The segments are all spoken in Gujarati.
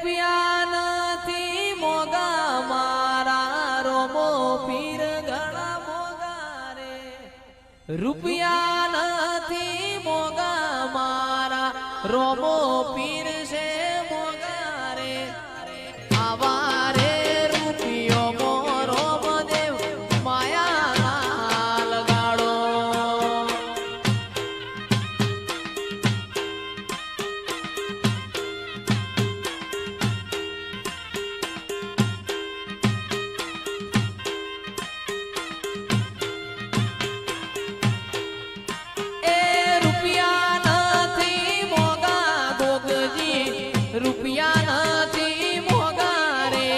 રૂપિયા નથી મોગા મારા રોમો પીર ઘણા મોગા રે રૂપિયા નથી મોગા મારા રોમો પીર છે મોગા રે આવા રે રૂપિયો મોરો દેવ માયા લગાડો રૂપિયા નથી મોગા રે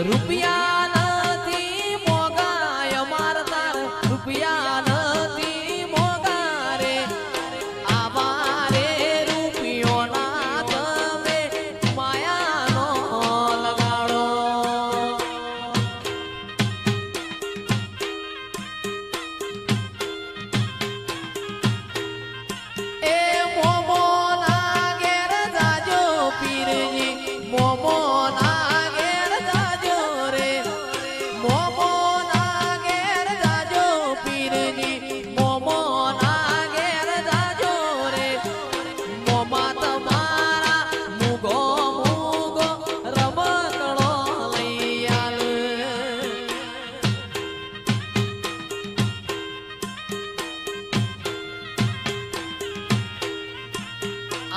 રૂપિયા નથી મોગા અમાર તાર રૂપિયા નથી મોગા રે આવા રે રૂપિયો ના તમે માયાનો લગાડો એ મોમો મોમો ના ઘેર જાજો રે મોમો ના ઘેર જાજો પીરની મોમો ના ઘેર જાજો રે મોમા તમારા મુગો મુગો રમકડો લઈ આલ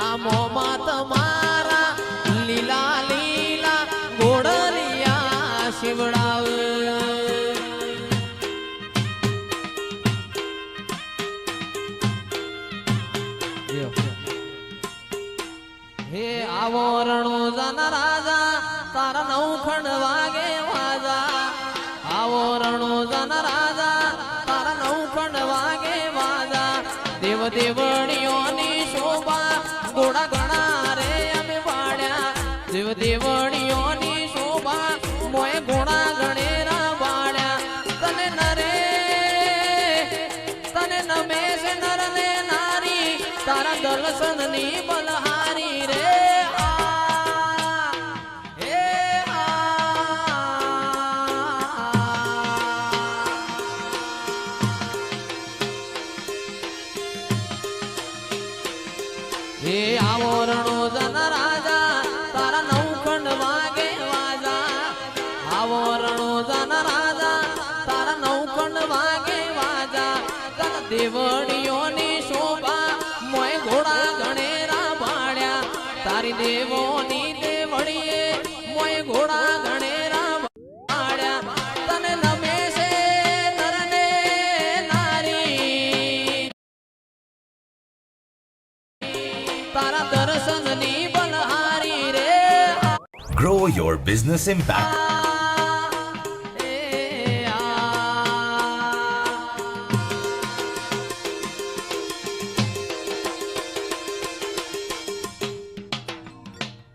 આ મોમા તમારા લીલા લીલા ગોળલિયા શિવડાવ હે આવો રણો જના રાજા તારા નવખંડ વાગે વાજા આવો રણો જના રાજા તારા નવખંડ વાગે વાજા દેવ દેવણીઓની શોભા ગોળા ઘણા રે અમે પાડ્યા દેવ દેવણીઓની શોભા મોય ઘોડા ગણેરા વાળ્યા તને નરે તને નમે છે નર ને નારી તારા દર્શન ની બલહારી રે હે આવો રણો જના રાજા તારા નવખંડ વાગે વાજા આવો રણો જના રાજા તારા નવખંડ વાગે વાજા તન દેવણીઓની શોભા મોય ઘોડા ગણેરા ભાડ્યા તારી દેવોની દેવણીએ મોય ઘોડા ગણેરા ભાડ્યા તને નમે છે નરને નારી તારા દર્શનની બલહારી રે Grow your business impact.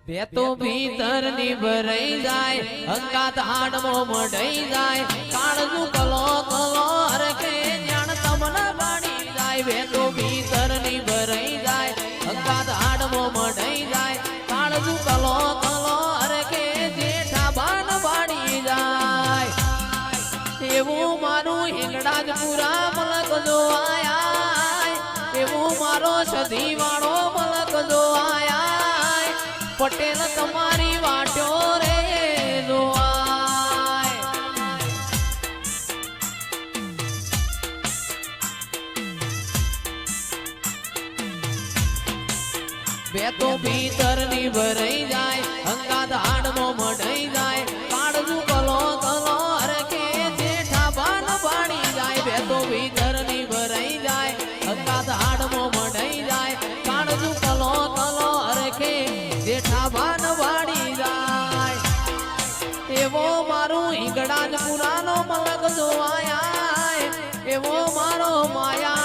બે તો ભીતર ની ભરાઈ જાય અંગાત હાડમો મઢાઈ જાય કાળજુ કલો કલો હરકે જાણ તમને બાણી જાય બે તો ભીતર ની ભરાઈ જાય અંગાત હાડમો મઢાઈ જાય કાળજુ કલો કલો હરકે જેઠા બાણ બાણી જાય એવું મારું હિંગળાજપુરા મલક જો આયા એવું મારો સધી વાળો મલક જો આયા પટેલ તમારી વાટ્યો રે જોવાય બે તો ભીતર ની ભરાઈ જાય અંગાત હાડમો મઢાઈ જાય કાળજુ કલો કલો હરકે જેઠા બાન પાડી જાય બે તો ભીતર ની ભરાઈ જાય અંગાત હાડમો મઢાઈ જાય કાળજુ કલો કલો હરકે જેઠા બાન વાડી જાય એવો મારું હિંગળાજપુરાનો મલક જો આયા એવો મારો માયા